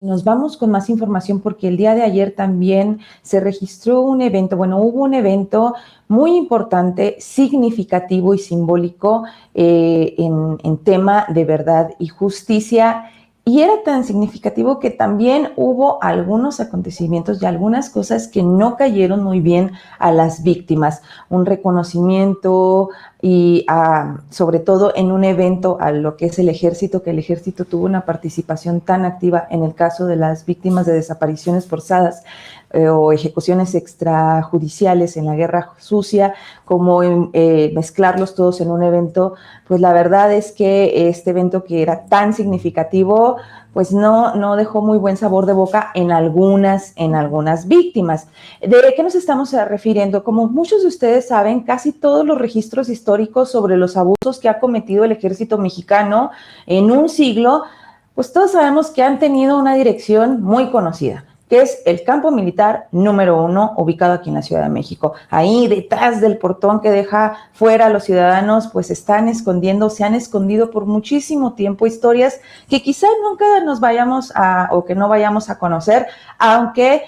Nos vamos con más información porque el día de ayer también se registró un evento, hubo un evento muy importante, significativo y simbólico en tema de verdad y justicia. Y era tan significativo que también hubo algunos acontecimientos y algunas cosas que no cayeron muy bien a las víctimas. Un reconocimiento y sobre todo en un evento a lo que es el ejército, que el ejército tuvo una participación tan activa en el caso de las víctimas de desapariciones forzadas o ejecuciones extrajudiciales en la guerra sucia, como mezclarlos todos en un evento. Pues la verdad es que este evento, que era tan significativo, pues no dejó muy buen sabor de boca en algunas víctimas. ¿De qué nos estamos refiriendo? Como muchos de ustedes saben, casi todos los registros históricos sobre los abusos que ha cometido el ejército mexicano en un siglo, pues todos sabemos que han tenido una dirección muy conocida, que es el campo militar número 1, ubicado aquí en la Ciudad de México. Ahí detrás del portón que deja fuera a los ciudadanos, pues se han escondido por muchísimo tiempo historias que quizá nunca nos vayamos o que no vayamos a conocer, aunque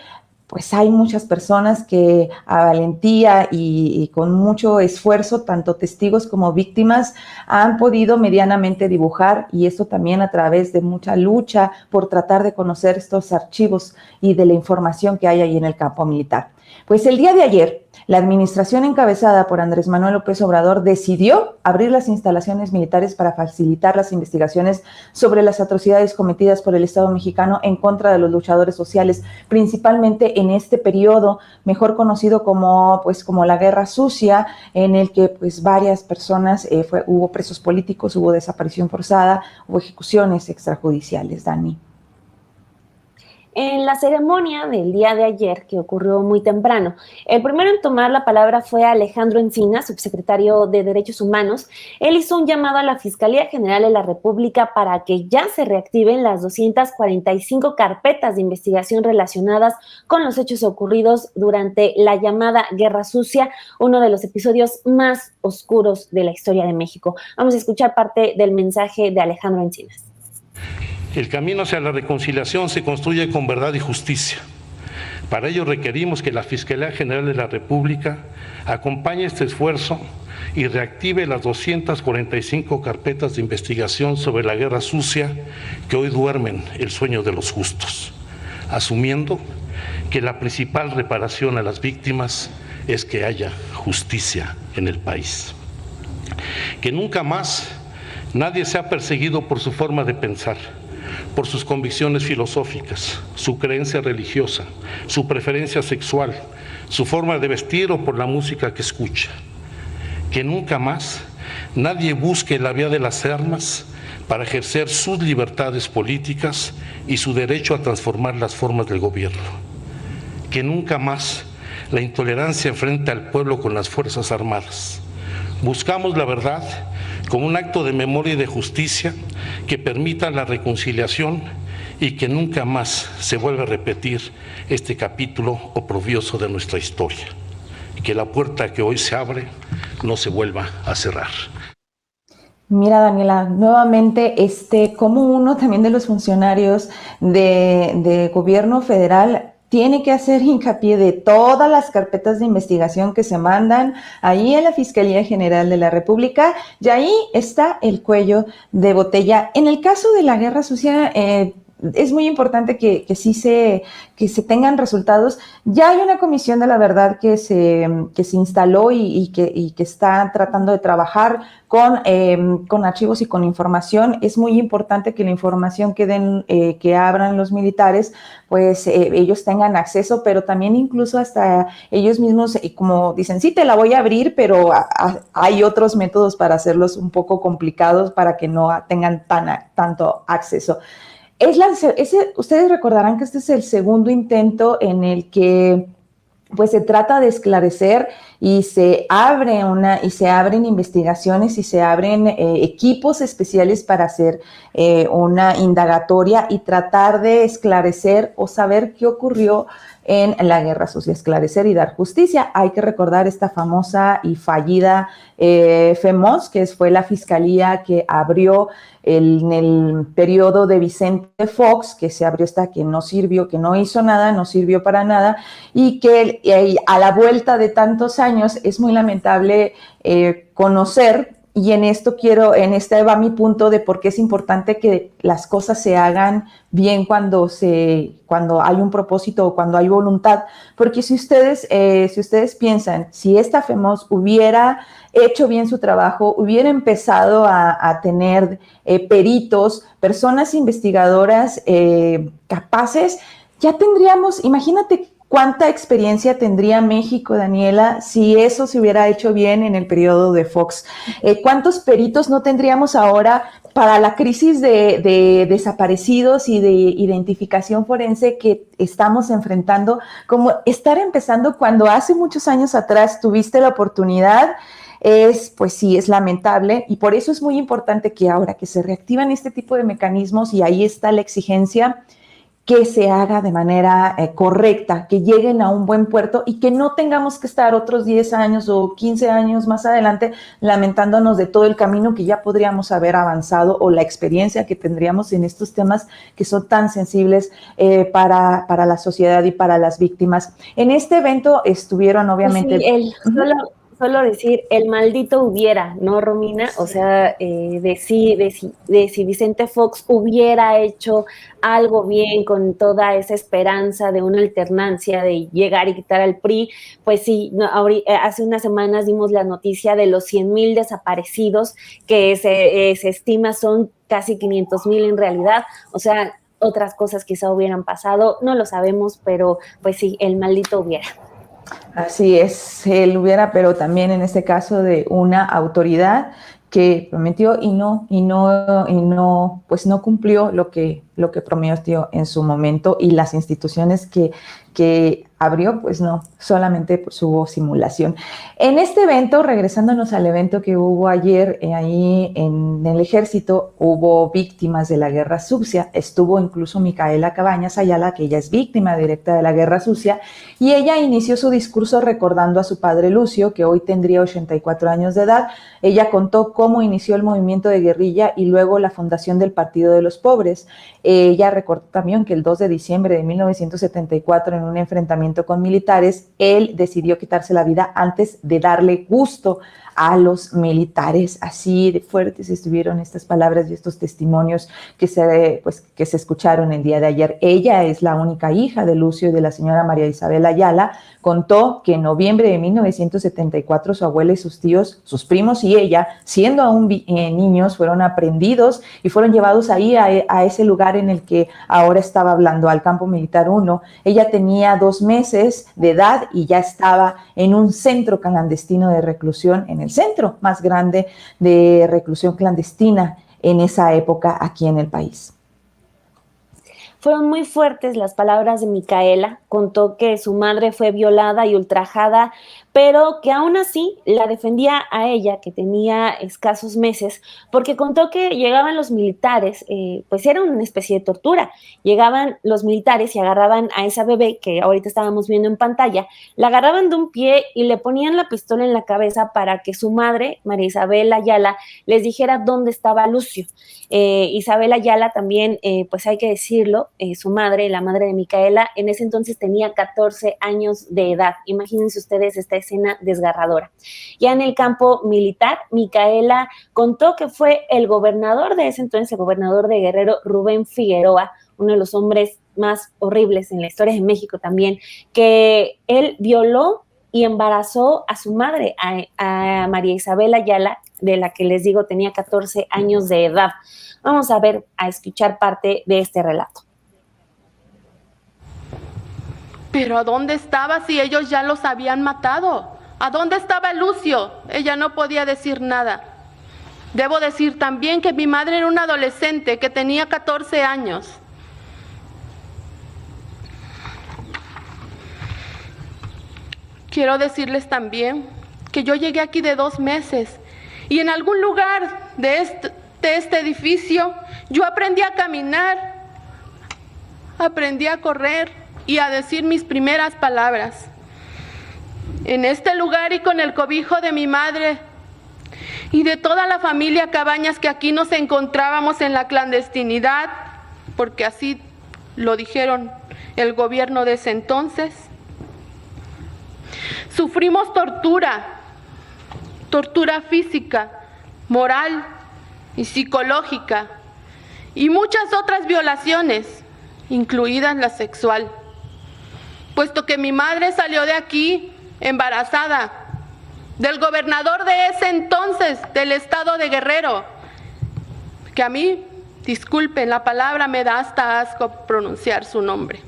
pues hay muchas personas que a valentía y con mucho esfuerzo, tanto testigos como víctimas, han podido medianamente dibujar, y esto también a través de mucha lucha por tratar de conocer estos archivos y de la información que hay ahí en el campo militar. Pues el día de ayer, la administración encabezada por Andrés Manuel López Obrador decidió abrir las instalaciones militares para facilitar las investigaciones sobre las atrocidades cometidas por el Estado mexicano en contra de los luchadores sociales, principalmente en este periodo, mejor conocido como la Guerra Sucia, en el que pues varias personas, hubo presos políticos, hubo desaparición forzada, hubo ejecuciones extrajudiciales. Dani. En la ceremonia del día de ayer, que ocurrió muy temprano, el primero en tomar la palabra fue Alejandro Encinas, subsecretario de Derechos Humanos. Él hizo un llamado a la Fiscalía General de la República para que ya se reactiven las 245 carpetas de investigación relacionadas con los hechos ocurridos durante la llamada Guerra Sucia, uno de los episodios más oscuros de la historia de México. Vamos a escuchar parte del mensaje de Alejandro Encinas. El camino hacia la reconciliación se construye con verdad y justicia. Para ello requerimos que la Fiscalía General de la República acompañe este esfuerzo y reactive las 245 carpetas de investigación sobre la Guerra Sucia que hoy duermen el sueño de los justos, asumiendo que la principal reparación a las víctimas es que haya justicia en el país. Que nunca más nadie sea perseguido por su forma de pensar, por sus convicciones filosóficas, su creencia religiosa, su preferencia sexual, su forma de vestir o por la música que escucha. Que nunca más nadie busque la vía de las armas para ejercer sus libertades políticas y su derecho a transformar las formas del gobierno. Que nunca más la intolerancia enfrente al pueblo con las Fuerzas Armadas. Buscamos la verdad como un acto de memoria y de justicia que permita la reconciliación y que nunca más se vuelva a repetir este capítulo oprobioso de nuestra historia. Que la puerta que hoy se abre no se vuelva a cerrar. Mira, Daniela, nuevamente, como uno también de los funcionarios de gobierno federal tiene que hacer hincapié de todas las carpetas de investigación que se mandan ahí en la Fiscalía General de la República, y ahí está el cuello de botella. En el caso de la Guerra Sucia, es muy importante que se tengan resultados. Ya hay una comisión de la verdad que se instaló y que está tratando de trabajar con archivos y con información. Es muy importante que la información que abran los militares, pues ellos tengan acceso, pero también incluso hasta ellos mismos, como dicen, sí te la voy a abrir, pero hay otros métodos para hacerlos un poco complicados para que no tengan tanto acceso. Ustedes recordarán que este es el segundo intento en el que pues se trata de esclarecer y se abren investigaciones y se abren equipos especiales para hacer una indagatoria y tratar de esclarecer o saber qué ocurrió en la Guerra Sucia, esclarecer y dar justicia. Hay que recordar esta famosa y fallida FEMOS, que fue la fiscalía que abrió en el periodo de Vicente Fox, que se abrió esta que no sirvió, que no hizo nada, no sirvió para nada, y que a la vuelta de tantos años es muy lamentable conocer. Y en este va mi punto de por qué es importante que las cosas se hagan bien cuando hay un propósito o cuando hay voluntad. Porque si ustedes piensan, si esta FEMOS hubiera hecho bien su trabajo, hubiera empezado a tener peritos, personas investigadoras capaces, ya tendríamos, imagínate, ¿cuánta experiencia tendría México, Daniela, si eso se hubiera hecho bien en el periodo de Fox? ¿Cuántos peritos no tendríamos ahora para la crisis de desaparecidos y de identificación forense que estamos enfrentando? Como estar empezando cuando hace muchos años atrás tuviste la oportunidad, pues sí, es lamentable, y por eso es muy importante que ahora que se reactivan este tipo de mecanismos, y ahí está la exigencia, que se haga de manera correcta, que lleguen a un buen puerto y que no tengamos que estar otros 10 años o 15 años más adelante lamentándonos de todo el camino que ya podríamos haber avanzado o la experiencia que tendríamos en estos temas que son tan sensibles para la sociedad y para las víctimas. En este evento estuvieron obviamente... Sí, solo decir, el maldito hubiera, ¿no, Romina? O sea, de si Vicente Fox hubiera hecho algo bien con toda esa esperanza de una alternancia, de llegar y quitar al PRI, pues sí, no, hace unas semanas dimos la noticia de los 100,000 desaparecidos, que se estima son casi 500,000 en realidad. O sea, otras cosas quizá hubieran pasado, no lo sabemos, pero pues sí, el maldito hubiera. Así es, él hubiera, pero también en este caso de una autoridad que prometió y no, pues no cumplió lo que prometió en su momento, y las instituciones que abrió, pues no, solamente pues hubo simulación. En este evento, regresándonos al evento que hubo ayer, ahí en el Ejército, hubo víctimas de la Guerra Sucia. Estuvo incluso Micaela Cabañas Ayala, que ella es víctima directa de la Guerra Sucia, y ella inició su discurso recordando a su padre Lucio, que hoy tendría 84 años de edad. Ella contó cómo inició el movimiento de guerrilla y luego la fundación del Partido de los Pobres. Ella recordó también que el 2 de diciembre de 1974, en un enfrentamiento con militares, él decidió quitarse la vida antes de darle gusto a los militares. Así de fuertes estuvieron estas palabras y estos testimonios que se escucharon el día de ayer. Ella es la única hija de Lucio y de la señora María Isabel Ayala. Contó que en noviembre de 1974 su abuela y sus tíos, sus primos y ella, siendo aún niños, fueron aprehendidos y fueron llevados ahí a ese lugar en el que ahora estaba hablando, al Campo Militar 1. Ella tenía 2 meses de edad y ya estaba en un centro clandestino de reclusión, en el centro más grande de reclusión clandestina en esa época aquí en el país. Fueron muy fuertes las palabras de Micaela. Contó que su madre fue violada y ultrajada, pero que aún así la defendía a ella, que tenía escasos meses, porque contó que llegaban los militares, pues era una especie de tortura. Llegaban los militares y agarraban a esa bebé que ahorita estábamos viendo en pantalla, la agarraban de un pie y le ponían la pistola en la cabeza para que su madre, María Isabel Ayala, les dijera dónde estaba Lucio. Isabel Ayala también, pues hay que decirlo, su madre, la madre de Micaela, en ese entonces tenía 14 años de edad. Imagínense ustedes esta escena desgarradora. Ya en el campo militar, Micaela contó que fue el gobernador de ese entonces, el gobernador de Guerrero, Rubén Figueroa, uno de los hombres más horribles en la historia de México también, que él violó y embarazó a su madre, a María Isabel Ayala, de la que les digo tenía 14 años de edad. Vamos a escuchar parte de este relato. Pero ¿a dónde estaba si ellos ya los habían matado? ¿A dónde estaba Lucio? Ella no podía decir nada. Debo decir también que mi madre era una adolescente que tenía 14 años. quiero decirles también que yo llegué aquí de 2 meses y en algún lugar de este edificio yo aprendí a caminar, aprendí a correr y a decir mis primeras palabras. En este lugar y con el cobijo de mi madre y de toda la familia Cabañas que aquí nos encontrábamos en la clandestinidad, porque así lo dijeron el gobierno de ese entonces, sufrimos tortura física, moral y psicológica, y muchas otras violaciones, incluidas la sexual, puesto que mi madre salió de aquí embarazada del gobernador de ese entonces del estado de Guerrero, que a mí, disculpen, la palabra me da hasta asco pronunciar su nombre.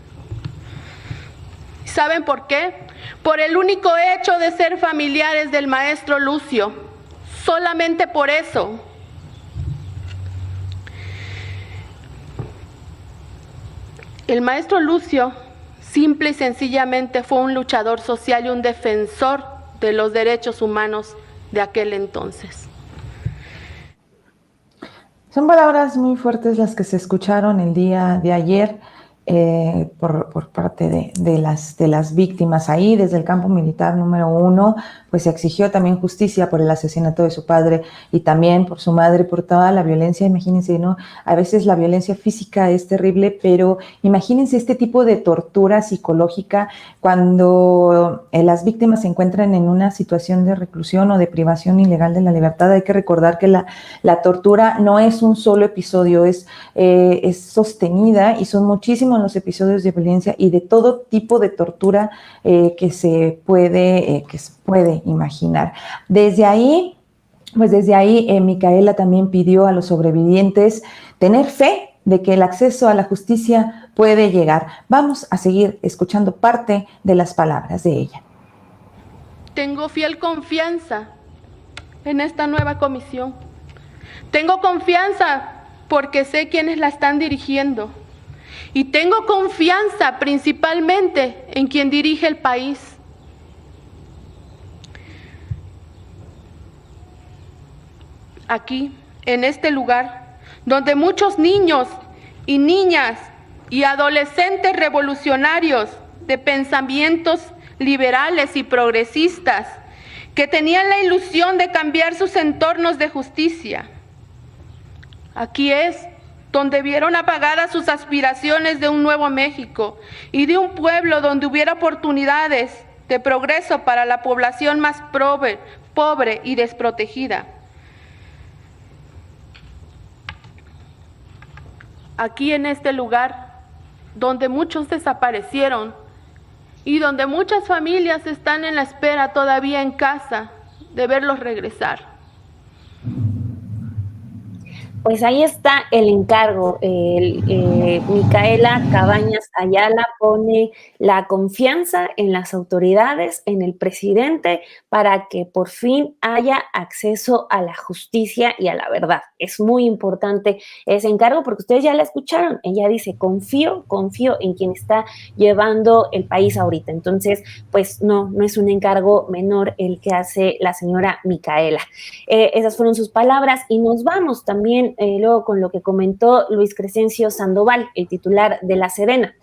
¿Saben por qué? Por el único hecho de ser familiares del maestro Lucio, solamente por eso. El maestro Lucio simple y sencillamente fue un luchador social y un defensor de los derechos humanos de aquel entonces. Son palabras muy fuertes las que se escucharon el día de ayer por parte de las víctimas ahí. Desde el campo militar número 1, pues se exigió también justicia por el asesinato de su padre y también por su madre, por toda la violencia. Imagínense, ¿no? A veces la violencia física es terrible, pero imagínense este tipo de tortura psicológica cuando las víctimas se encuentran en una situación de reclusión o de privación ilegal de la libertad. Hay que recordar que la tortura no es un solo episodio, es sostenida, y son muchísimos los episodios de violencia y de todo tipo de tortura que se puede imaginar. Desde ahí, Micaela también pidió a los sobrevivientes tener fe de que el acceso a la justicia puede llegar. Vamos a seguir escuchando parte de las palabras de ella. Tengo fiel confianza en esta nueva comisión. Tengo confianza porque sé quiénes la están dirigiendo. Y tengo confianza principalmente en quien dirige el país. Aquí, en este lugar, donde muchos niños y niñas y adolescentes revolucionarios de pensamientos liberales y progresistas que tenían la ilusión de cambiar sus entornos de justicia. Aquí es donde vieron apagadas sus aspiraciones de un nuevo México y de un pueblo donde hubiera oportunidades de progreso para la población más pobre y desprotegida. Aquí en este lugar, donde muchos desaparecieron y donde muchas familias están en la espera todavía en casa de verlos regresar. Pues ahí está el encargo. Micaela Cabañas Ayala pone la confianza en las autoridades, en el presidente, para que por fin haya acceso a la justicia y a la verdad. Es muy importante ese encargo porque ustedes ya la escucharon. Ella dice, confío en quien está llevando el país ahorita. Entonces, pues no es un encargo menor el que hace la señora Micaela. Esas fueron sus palabras y nos vamos también luego con lo que comentó Luis Crescencio Sandoval, el titular de La Serena.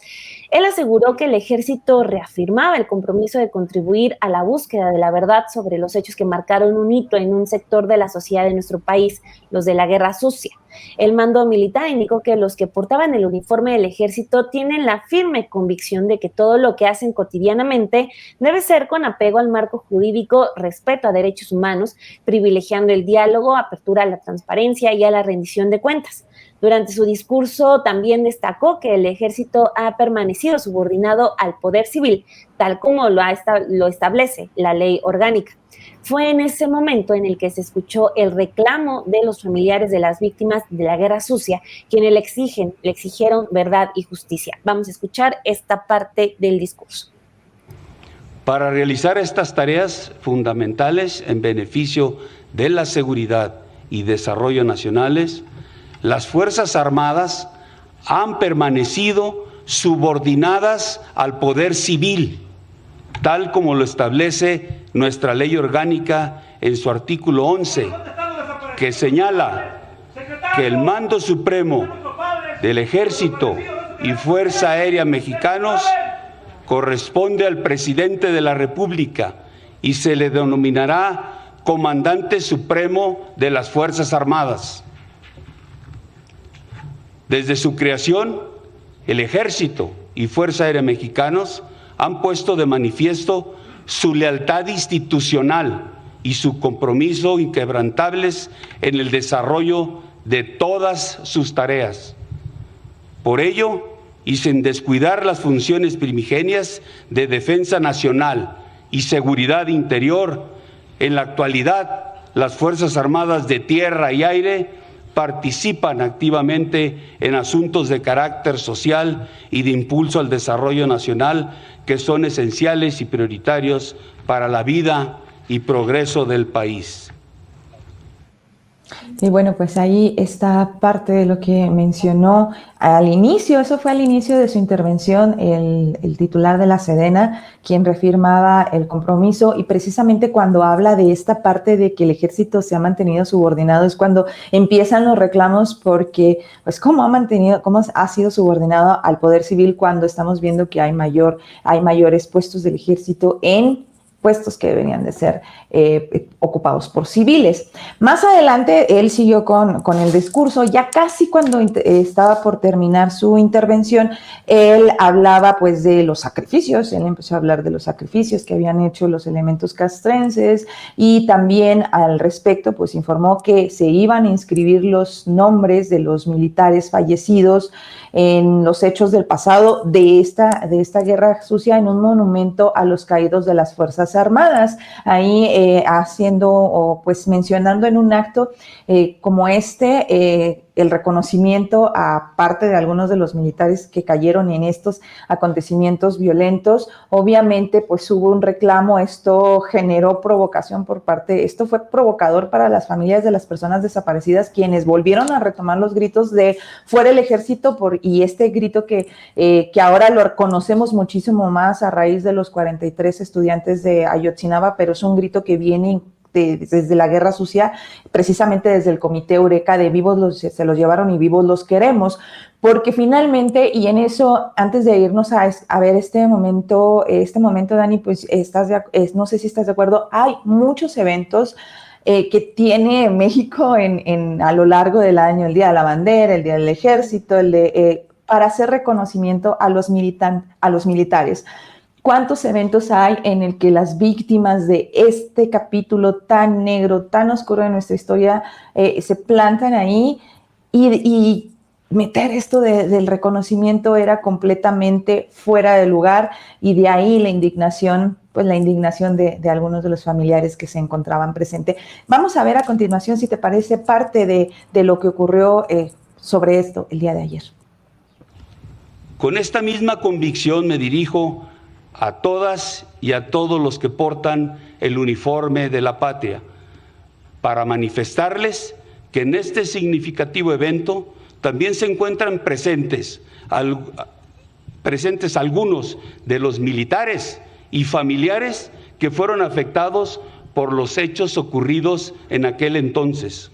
Él aseguró que el ejército reafirmaba el compromiso de contribuir a la búsqueda de la verdad sobre los hechos que marcaron un hito en un sector de la sociedad de nuestro país, los de la guerra sucia. El mando militar indicó que los que portaban el uniforme del ejército tienen la firme convicción de que todo lo que hacen cotidianamente debe ser con apego al marco jurídico, respeto a derechos humanos, privilegiando el diálogo, apertura a la transparencia y a la rendición de cuentas. Durante su discurso también destacó que el ejército ha permanecido subordinado al poder civil, tal como lo establece la ley orgánica. Fue en ese momento en el que se escuchó el reclamo de los familiares de las víctimas de la guerra sucia, quienes le exigieron verdad y justicia. Vamos a escuchar esta parte del discurso. Para realizar estas tareas fundamentales en beneficio de la seguridad y desarrollo nacionales, las Fuerzas Armadas han permanecido subordinadas al poder civil, tal como lo establece nuestra ley orgánica en su artículo 11, que señala que el mando supremo del Ejército y Fuerza Aérea Mexicanos corresponde al presidente de la República y se le denominará Comandante Supremo de las Fuerzas Armadas. Desde su creación, el Ejército y Fuerza Aérea Mexicanos han puesto de manifiesto su lealtad institucional y su compromiso inquebrantables en el desarrollo de todas sus tareas. Por ello, y sin descuidar las funciones primigenias de defensa nacional y seguridad interior, en la actualidad las Fuerzas Armadas de Tierra y Aire participan activamente en asuntos de carácter social y de impulso al desarrollo nacional que son esenciales y prioritarios para la vida y progreso del país. Y bueno, pues ahí está parte de lo que mencionó al inicio, eso fue al inicio de su intervención, el titular de la Sedena, quien reafirmaba el compromiso, y precisamente cuando habla de esta parte de que el ejército se ha mantenido subordinado es cuando empiezan los reclamos, porque pues cómo ha sido subordinado al poder civil cuando estamos viendo que hay mayores puestos del ejército en puestos que deberían de ser ocupados por civiles. Más adelante, él siguió con el discurso, ya casi cuando estaba por terminar su intervención, él hablaba pues de los sacrificios, él empezó a hablar de los sacrificios que habían hecho los elementos castrenses, y también al respecto pues informó que se iban a inscribir los nombres de los militares fallecidos en los hechos del pasado de esta guerra sucia en un monumento a los caídos de las Fuerzas Armadas, ahí haciendo o pues mencionando en un acto como el reconocimiento a parte de algunos de los militares que cayeron en estos acontecimientos violentos. Obviamente pues hubo un reclamo, esto generó provocación esto fue provocador para las familias de las personas desaparecidas, quienes volvieron a retomar los gritos de fuera el ejército, y este grito que ahora lo conocemos muchísimo más a raíz de los 43 estudiantes de Ayotzinapa, pero es un grito que viene desde la guerra sucia, precisamente desde el Comité Eureka de vivos se los llevaron y vivos los queremos, porque finalmente, y en eso, antes de irnos a ver este momento, Dani, pues no sé si estás de acuerdo, hay muchos eventos que tiene México a lo largo del año, el Día de la Bandera, el Día del Ejército, para hacer reconocimiento a los militares. ¿Cuántos eventos hay en el que las víctimas de este capítulo tan negro, tan oscuro de nuestra historia se plantan ahí, y meter esto del reconocimiento era completamente fuera de lugar, y de ahí la indignación de algunos de los familiares que se encontraban presentes. Vamos a ver a continuación, si te parece, parte de lo que ocurrió sobre esto el día de ayer. Con esta misma convicción me dirijo a todas y a todos los que portan el uniforme de la patria, para manifestarles que en este significativo evento también se encuentran presentes algunos de los militares y familiares que fueron afectados por los hechos ocurridos en aquel entonces,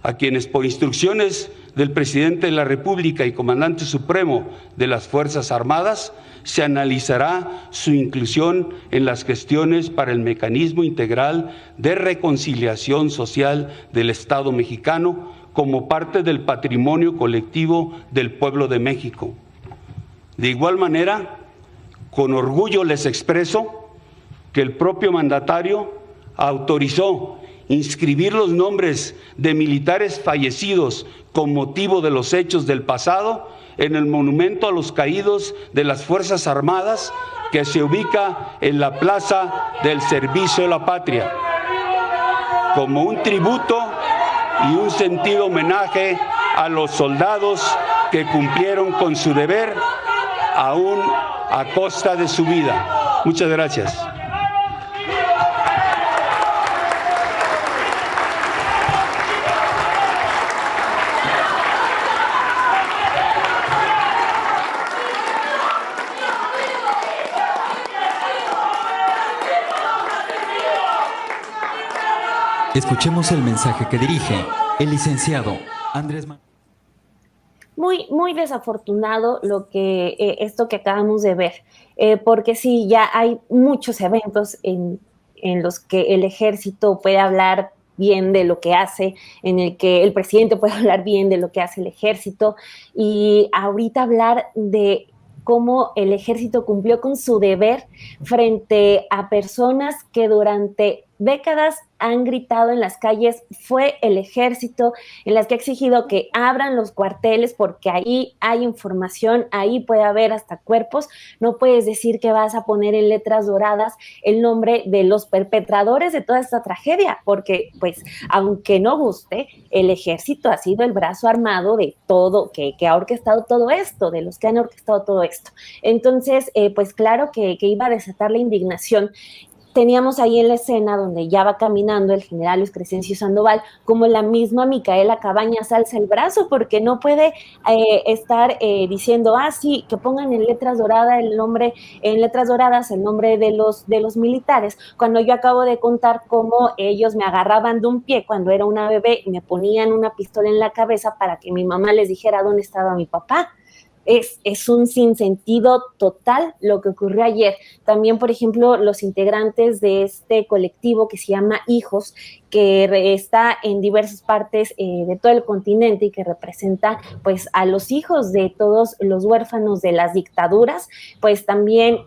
a quienes por instrucciones del presidente de la República y comandante supremo de las Fuerzas Armadas se analizará su inclusión en las gestiones para el mecanismo integral de reconciliación social del Estado mexicano como parte del patrimonio colectivo del pueblo de México. De igual manera, con orgullo les expreso que el propio mandatario autorizó inscribir los nombres de militares fallecidos con motivo de los hechos del pasado en el monumento a los caídos de las Fuerzas Armadas, que se ubica en la Plaza del Servicio de la Patria, como un tributo y un sentido homenaje a los soldados que cumplieron con su deber, aún a costa de su vida. Muchas gracias. Escuchemos el mensaje que dirige el licenciado Andrés Manuel. Muy desafortunado esto que acabamos de ver, porque sí, ya hay muchos eventos en los que el ejército puede hablar bien de lo que hace, en el que el presidente puede hablar bien de lo que hace el ejército, y ahorita hablar de cómo el ejército cumplió con su deber frente a personas que durante décadas han gritado en las calles, fue el ejército, en las que ha exigido que abran los cuarteles porque ahí hay información, ahí puede haber hasta cuerpos. No puedes decir que vas a poner en letras doradas el nombre de los perpetradores de toda esta tragedia, porque pues aunque no guste, el ejército ha sido el brazo armado de todo, que ha orquestado todo esto, de los que han orquestado todo esto. Entonces, pues claro que iba a desatar la indignación. Teníamos ahí en la escena donde ya va caminando el general Luis Crescencio Sandoval, como la misma Micaela Cabañas alza el brazo porque no puede estar diciendo, sí, que pongan en letras doradas el nombre de los militares, cuando yo acabo de contar cómo ellos me agarraban de un pie cuando era una bebé y me ponían una pistola en la cabeza para que mi mamá les dijera dónde estaba mi papá. Es un sinsentido total lo que ocurrió ayer. También, por ejemplo, los integrantes de este colectivo que se llama Hijos, que está en diversas partes de todo el continente y que representa pues a los hijos de todos los huérfanos de las dictaduras, pues también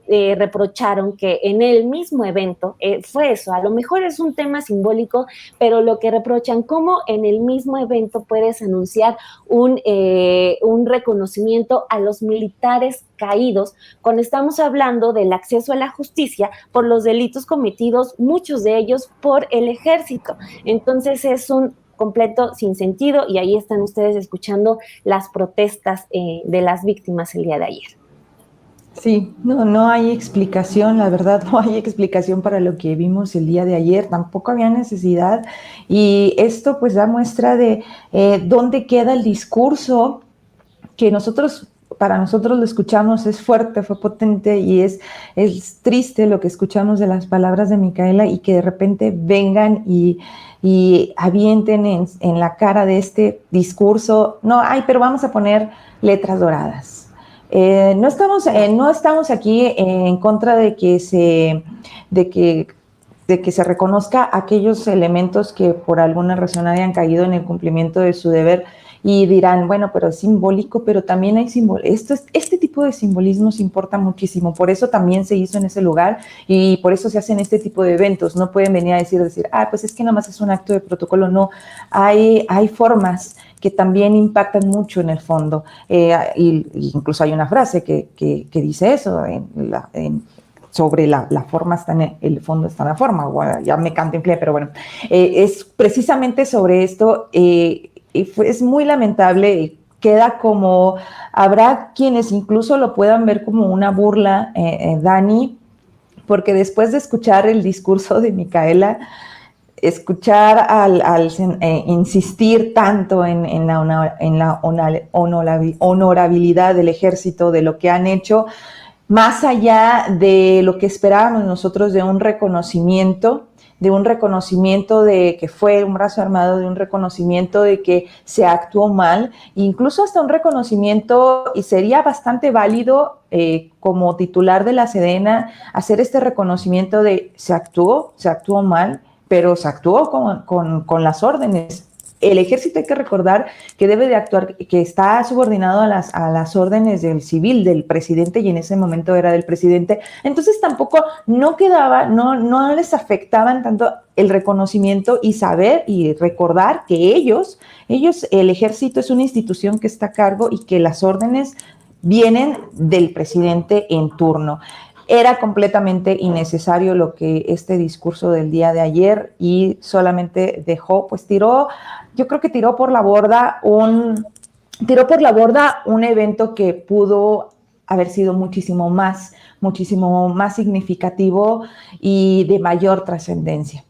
reprocharon que en el mismo evento fue eso. A lo mejor es un tema simbólico, pero lo que reprochan, cómo en el mismo evento puedes anunciar un reconocimiento a los militares caídos, cuando estamos hablando del acceso a la justicia por los delitos cometidos, muchos de ellos por el ejército. Entonces es un completo sinsentido, y ahí están ustedes escuchando las protestas de las víctimas el día de ayer. Sí, no hay explicación, la verdad, no hay explicación para lo que vimos el día de ayer, tampoco había necesidad, y esto pues da muestra de dónde queda el discurso que para nosotros lo escuchamos, es fuerte, fue potente, y es triste lo que escuchamos de las palabras de Micaela, y que de repente vengan y avienten en la cara de este discurso, pero vamos a poner letras doradas. No estamos aquí en contra de que se reconozca aquellos elementos que por alguna razón hayan caído en el cumplimiento de su deber, y dirán, bueno, pero es simbólico, pero también hay este tipo de simbolismos importa muchísimo, por eso también se hizo en ese lugar, y por eso se hacen este tipo de eventos. No pueden venir a decir, pues es que nada más es un acto de protocolo. No, hay formas que también impactan mucho en el fondo, y incluso hay una frase que dice eso, sobre la forma está en el fondo está en la forma. Bueno, ya me cantinflé, pero bueno, es precisamente sobre esto. Es muy lamentable, queda como, habrá quienes incluso lo puedan ver como una burla, Dani, porque después de escuchar el discurso de Micaela, escuchar al insistir tanto en la honorabilidad del ejército, de lo que han hecho, más allá de lo que esperábamos nosotros de un reconocimiento de que fue un brazo armado, de un reconocimiento de que se actuó mal, incluso hasta un reconocimiento, y sería bastante válido como titular de la Sedena hacer este reconocimiento de se actuó mal, pero se actuó con las órdenes. El ejército, hay que recordar que debe de actuar, que está subordinado a las órdenes del civil, del presidente, y en ese momento era del presidente. Entonces tampoco no les afectaban tanto el reconocimiento, y saber y recordar que ellos, el ejército es una institución que está a cargo y que las órdenes vienen del presidente en turno. Era completamente innecesario este discurso del día de ayer, y solamente yo creo que tiró por la borda un evento que pudo haber sido muchísimo más significativo y de mayor trascendencia.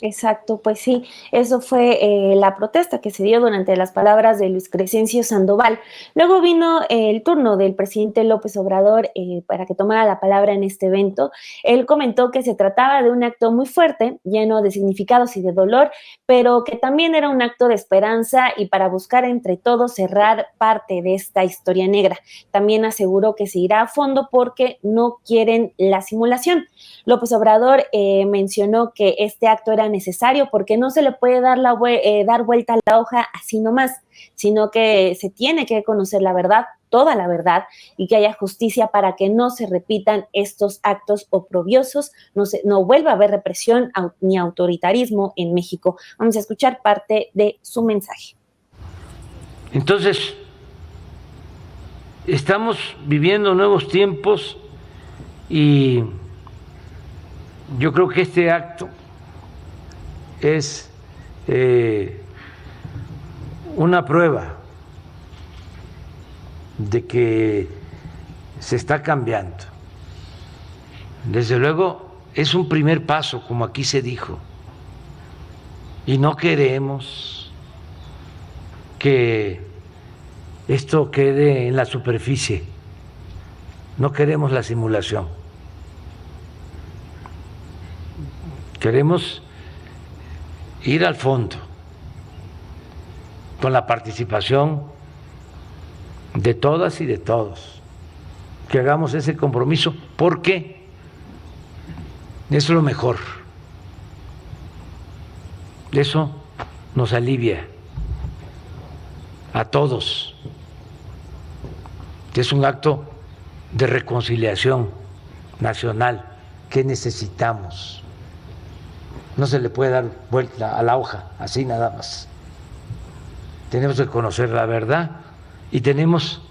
Exacto, pues sí, eso fue la protesta que se dio durante las palabras de Luis Crescencio Sandoval. Luego vino el turno del presidente López Obrador para que tomara la palabra en este evento. Él comentó que se trataba de un acto muy fuerte, lleno de significados y de dolor, pero que también era un acto de esperanza y para buscar entre todos cerrar parte de esta historia negra. También aseguró que se irá a fondo porque no quieren la simulación. López Obrador mencionó que este acto era necesario porque no se le puede dar vuelta a la hoja así nomás, sino que se tiene que conocer la verdad, toda la verdad, y que haya justicia para que no se repitan estos actos oprobiosos, no vuelva a haber represión ni autoritarismo en México. Vamos a escuchar parte de su mensaje. Entonces, estamos viviendo nuevos tiempos y yo creo que este acto es una prueba de que se está cambiando. Desde luego es un primer paso, como aquí se dijo, y no queremos que esto quede en la superficie, no queremos la simulación, queremos ir al fondo con la participación de todas y de todos, que hagamos ese compromiso, porque es lo mejor, eso nos alivia a todos, es un acto de reconciliación nacional que necesitamos. No se le puede dar vuelta a la hoja así nada más. Tenemos que conocer la verdad y tenemos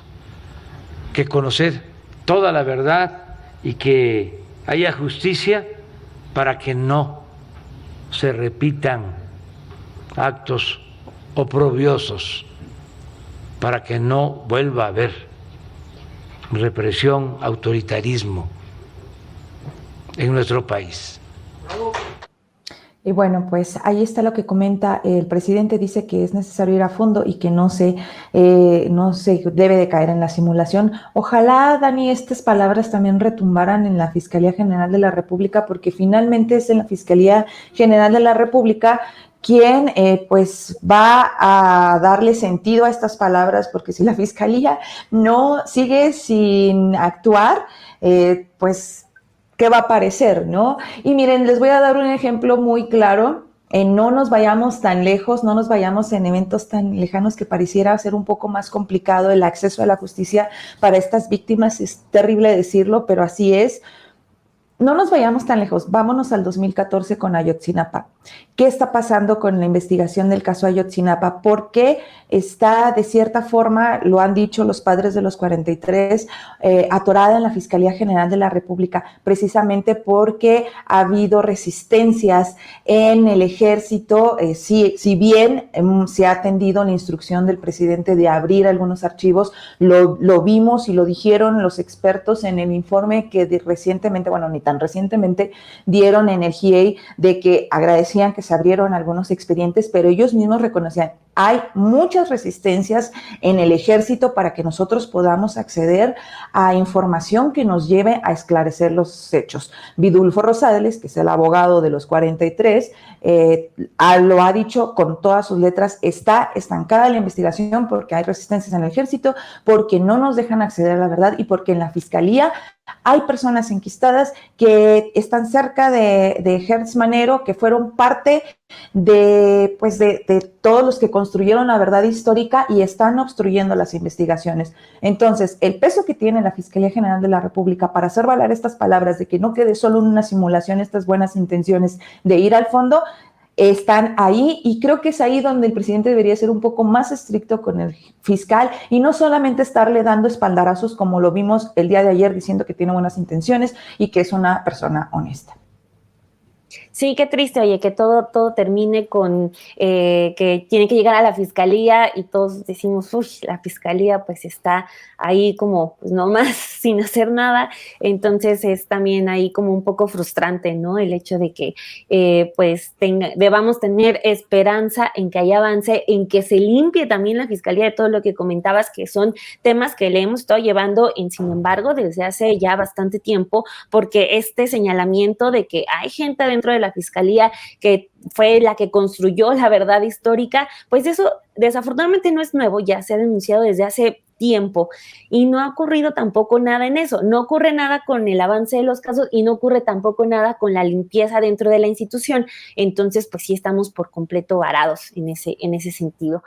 que conocer toda la verdad y que haya justicia para que no se repitan actos oprobiosos, para que no vuelva a haber represión, autoritarismo en nuestro país. Y bueno, pues ahí está lo que comenta el presidente. Dice que es necesario ir a fondo y que no se debe de caer en la simulación. Ojalá, Dani, estas palabras también retumbaran en la Fiscalía General de la República, porque finalmente es en la Fiscalía General de la República quien pues va a darle sentido a estas palabras, porque si la Fiscalía no sigue sin actuar, pues ¿qué va a parecer, no? Y miren, les voy a dar un ejemplo muy claro. No nos vayamos tan lejos, no nos vayamos en eventos tan lejanos que pareciera ser un poco más complicado el acceso a la justicia para estas víctimas. Es terrible decirlo, pero así es. No nos vayamos tan lejos, vámonos al 2014 con Ayotzinapa. ¿Qué está pasando con la investigación del caso Ayotzinapa? ¿Por qué está, de cierta forma, lo han dicho los padres de los 43, atorada en la Fiscalía General de la República? Precisamente porque ha habido resistencias en el ejército, si bien se ha atendido la instrucción del presidente de abrir algunos archivos, lo vimos y lo dijeron los expertos en el informe que recientemente, bueno, ni tan recientemente, dieron en el GIEI, de que agradecían que se abrieron algunos expedientes, pero ellos mismos reconocían, hay muchas resistencias en el ejército para que nosotros podamos acceder a información que nos lleve a esclarecer los hechos. Vidulfo Rosales, que es el abogado de los 43, lo ha dicho con todas sus letras, está estancada la investigación porque hay resistencias en el ejército, porque no nos dejan acceder a la verdad y porque en la fiscalía hay personas enquistadas que están cerca de Hertz Manero, que fueron parte de todos los que construyeron la verdad histórica y están obstruyendo las investigaciones. Entonces, el peso que tiene la Fiscalía General de la República para hacer valer estas palabras de que no quede solo en una simulación estas buenas intenciones de ir al fondo, están ahí, y creo que es ahí donde el presidente debería ser un poco más estricto con el fiscal y no solamente estarle dando espaldarazos como lo vimos el día de ayer diciendo que tiene buenas intenciones y que es una persona honesta. Sí, qué triste, oye, que todo termine con que tiene que llegar a la fiscalía y todos decimos, uy, la fiscalía pues está ahí como pues nomás sin hacer nada, entonces es también ahí como un poco frustrante, ¿no? El hecho de que pues debamos tener esperanza en que haya avance, en que se limpie también la fiscalía de todo lo que comentabas, que son temas que le hemos estado llevando sin embargo, desde hace ya bastante tiempo, porque este señalamiento de que hay gente dentro de la fiscalía que fue la que construyó la verdad histórica, pues eso desafortunadamente no es nuevo, ya se ha denunciado desde hace tiempo y no ha ocurrido tampoco nada en eso, no ocurre nada con el avance de los casos y no ocurre tampoco nada con la limpieza dentro de la institución, entonces pues sí estamos por completo varados en ese sentido.